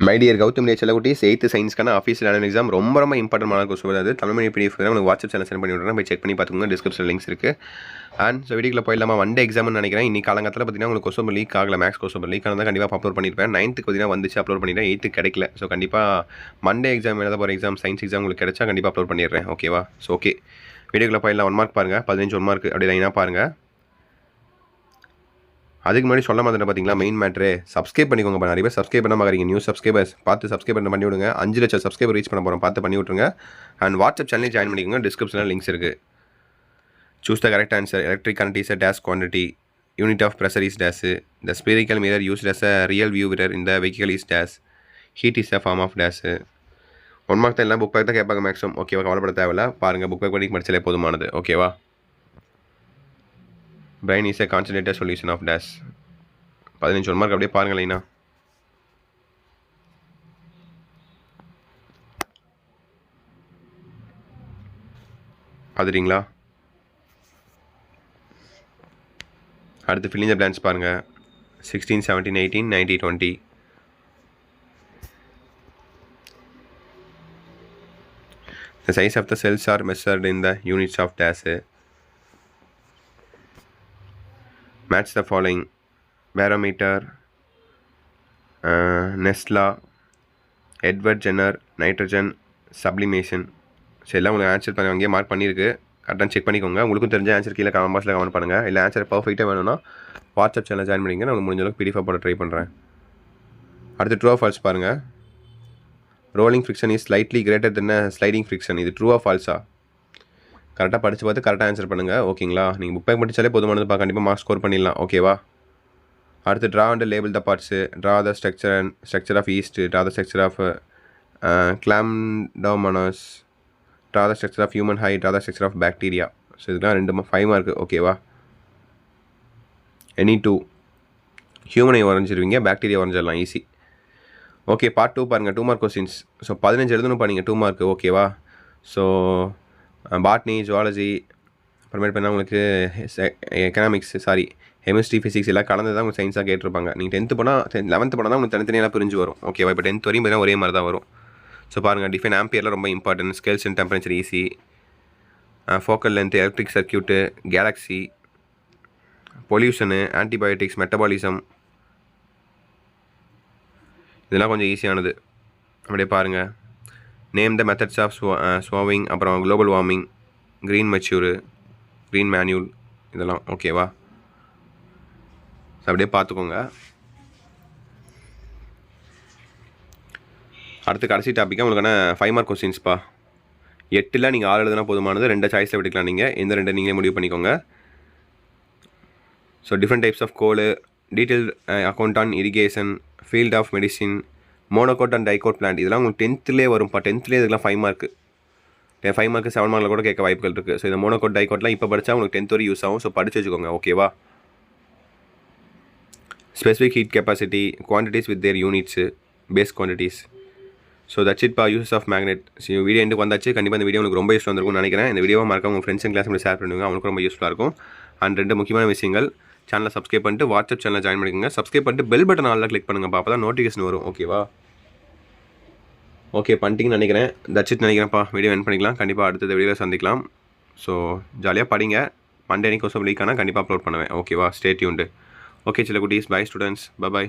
My dear Gautham செல்லக்குட்டீஸ் 8th சயின்ஸ்க்கான official annual exam ரொம்ப இம்பார்ட்டன்ட் கொஸ்டின் வருது. தமிழ் பிடிஎஃப் உங்களுக்கு வாட்ஸ்அப் சேனல் சென்ட் பண்ணி விட்றேன். போய் செக் பண்ணி பார்த்துக்கோங்க. டிஸ்கிரிப்ஷன் லிங்க்ஸ் இருக்குது. அண்ட் ஸோ வீடியோக்குள்ள போயிடலாமா? ஒன் எக்ஸாம்னு நினைக்கிறேன். இன்னைக்கு காலங்கத்தில் பார்த்தீங்கன்னா உங்களுக்கு கொஸ்டின் லீக் ஆகல. மேக்ஸ் கொஸ்டின் லீக் ஆனால் கண்டிப்பாக அப்லோட் பண்ணியிருப்பேன். 9th பார்த்தீங்கன்னா வந்துச்சு, அப்லோட் பண்ணிட்டேன். 8th கிடைக்கல. ஸோ கண்டிப்பாக மண்டே எக்ஸாம் எழுத போகிற எக்ஸாம் சயின்ஸ் எக்ஸாம் உங்களுக்கு கிடைச்சா கண்டிப்பாக அப்லோட் பண்ணிடுறேன். ஓகேவா? ஸோ ஓகே, வீடியோக்குள்ள போயிடலாம். 1 மார்க் பாருங்கள், 15 1 மார்க் அப்படி லைனாக பாருங்கள். அதுக்கு முன்னாடி சொல்ல மாதிரி பார்த்தீங்களா, மெயின் மேட்ரு சப்ஸ்கிரைப் பண்ணிக்கோங்க. நிறைய பேர் சப்ஸ்கிரைப் பண்ண மாதிரி நியூ சப்ஸ்கிரைபர்ஸ் பார்த்து சப்ஸ்கிரைப் பண்ணி விடுங்க. 5 லட்சம் சப்ஸ்கிரைபர் ரீச் பண்ண போகிறோம், பார்த்து பண்ணி விட்ருங்க. அண்ட் வாட்ஸ்அப் சேனல் ஜாயின் பண்ணிக்கோங்க. டிஸ்கிரிப்ஷனில் லிங்க்ஸ் இருக்குது. Choose the correct answer. Electric current is a dash quantity. Unit of pressure is dash. The spherical mirror used as a real view mirror in the vehicle is dash. Heat is a form of dash. 1 mark தான், எல்லாம் book back தான் கேட்பாங்க maximum. ஓகேவா? கவலைப்பட தேவையில்ல. பாருங்கள், book back பண்ணி படிச்சாலே போதுமானது. ஓகேவா? brain is a concentrated solution of dash. 15 1 mark அப்படியே பாருங்க லைனா. பார்த்துட்டிங்களா? அடுத்து ஃபில்லிங் த பிளான்ஸ் பாருங்கள். 16 17 18 90 20. The size of the cells are measured in the units of dash. Match the following: barometer, Nestle, Edward Jenner, nitrogen, sublimation. So எல்லாம் உங்களுக்கு answer பண்ணி அங்கேயே mark பண்ணியிருக்கு. கரெக்டாக செக் பண்ணிக்கோங்க. உங்களுக்கும் தெரிஞ்ச ஆன்சர் கீழே கமெண்ட் பாக்ஸில் கமெண்ட் பண்ணுங்கள். இல்லை ஆன்சர் பர்ஃபெக்டாக வேணும்னா வாட்ஸ்அப் சேனல் ஜாயின் பண்ணிங்க. நான் முடிஞ்ச அளவுக்கு பிடிஎஃப் போட ட்ரை பண்ணுறேன். அடுத்து ட்ரூ ஆர் ஃபால்ஸ் பாருங்கள். Rolling friction is slightly greater than sliding friction. இது ட்ரூ ஆர் ஃபால்ஸா? கரெக்டாக படித்து பார்த்து கரெக்டாக ஆன்சர் பண்ணுங்கள். ஓகேங்களா? நீங்கள் புக் பேக் படித்தாலே போதுமானதுப்பா, கண்டிப்பாக மார்க் ஸ்கோர் பண்ணிடலாம். ஓகேவா? அடுத்து draw and label the parts. Draw the structure of yeast. Draw the structure of chlamydomonas. Draw the structure of human eye. Draw the structure of bacteria. So இதுக்கெலாம் 5 mark. ஓகேவா? Any 2 ஹியூமனை வரைஞ்சிருவீங்க, bacteria வரைஞ்சிடலாம், easy. Okay, part 2 பாருங்கள். 2 mark questions. So 15 எழுதணும் பாருங்க, 2 mark. ஓகேவா? So botany, zoology, அப்புறமேட்டு பண்ணால் உங்களுக்கு எக்கனாமிக்ஸ், கெமிஸ்ட்ரி, ஃபிசிக்ஸ் எல்லாம் கலந்து தான் உங்களுக்கு சயின்ஸாக கேட்டிருப்பாங்க. நீங்கள் 10th போனால் 11th போனால் தான் உங்களுக்கு தனித்தனியாக பிரிஞ்சு வரும். ஓகேவா? இப்போ 10th வரையும் பார்த்தீங்கன்னா ஒரே மாதிரி தான் வரும். ஸோ பாருங்கள், டிஃபைன் ஆம்பியரில் ரொம்ப important. Scales and temperature easy. Focal length, electric circuit, Galaxy, pollution, antibiotics, metabolism, இதெல்லாம் கொஞ்சம் ஈஸியானது. அப்படியே பாருங்கள். நேம் த மெத்தட்ஸ் ஆஃப் ஸ்வாவிங், அப்புறம் global warming, green mature, green மேன்யூல், இதெல்லாம். ஓகேவா? அப்படியே பார்த்துக்கோங்க. அடுத்து கடைசி டாப்பிக்காக உங்களுக்கான 5 மார்க் கொஸ்டின்ஸ்ப்பா. 8ல் நீங்கள் 6 எழுதுனா போதுமானது. 2 சாய்ஸில் விட்டுக்கலாம். நீங்கள் எந்த 2 நீங்களே முடிவு பண்ணிக்கோங்க. So different types of coal, detail account on irrigation, field of medicine, monocot and dicot plant. இதெல்லாம் உங்களுக்கு 10th வரும்ப்பா. 10th இதுக்கெல்லாம் 5 மார்க்கு. 5 மார்க்கு 7 மார்க்கில் கூட கேட்க வாய்ப்புகள் இருக்குது. ஸோ இந்த மோனோகோட் டைகோட்லாம் இப்போ படித்தா உங்களுக்கு 10th வரை யூஸ் ஆகும். ஸோ படித்து வச்சுக்கோங்க. ஓகேவா? Specific heat capacity, quantities with their units, base quantities. So that's it பா. Use of magnet. So video எண்டுக்கு வந்தாச்சு. கண்டிப்பாக இந்த வீடியோ உங்களுக்கு ரொம்ப யூஸ்ஃபுல்லாக இருக்கும்னு நினைக்கிறேன். இந்த வீடியோவை மறக்காம உங்கள் ஃப்ரெண்ட்ஸ் அண்ட் கிளாஸ் ஷேர் பண்ணுங்க. அவங்களுக்கு ரொம்ப யூஸ்ஃபுல்லாக இருக்கும். அண்ட் 2 முக்கியமான விஷயங்கள், சேனலை சப்ஸ்கிரைப் பண்ணிட்டு வாட்ஸ்அப் சேனலில் ஜாயின் பண்ணிக்கோங்க. சப்ஸ்கிரைப் பண்ணிட்டு பெல் பட்டன் ஆல்ல கிளிக் பண்ணுங்கப்பா. அப்போ தான் நோட்டிஃபிகேஷன் வரும். ஓகேவா? ஓகே, பண்ணிட்டீங்கன்னு நினைக்கிறேன். தட்ஸ் இட் நினைக்கிறேன்ப்பா. வீடியோ என் பண்ணிக்கலாம். கண்டிப்பாக அடுத்த வீடியோவில் சந்திக்கலாம். ஸோ ஜாலியாக படிங்க. மண்டே அன்னைக்கு கொஸ்டின் லீக் ஆனால் கண்டிப்பாக அப்லோட் பண்ணுவேன். ஓகேவா? Stay tuned. ஓகே செல்லக்குட்டீஸ், பை ஸ்டூடெண்ட்ஸ், பை.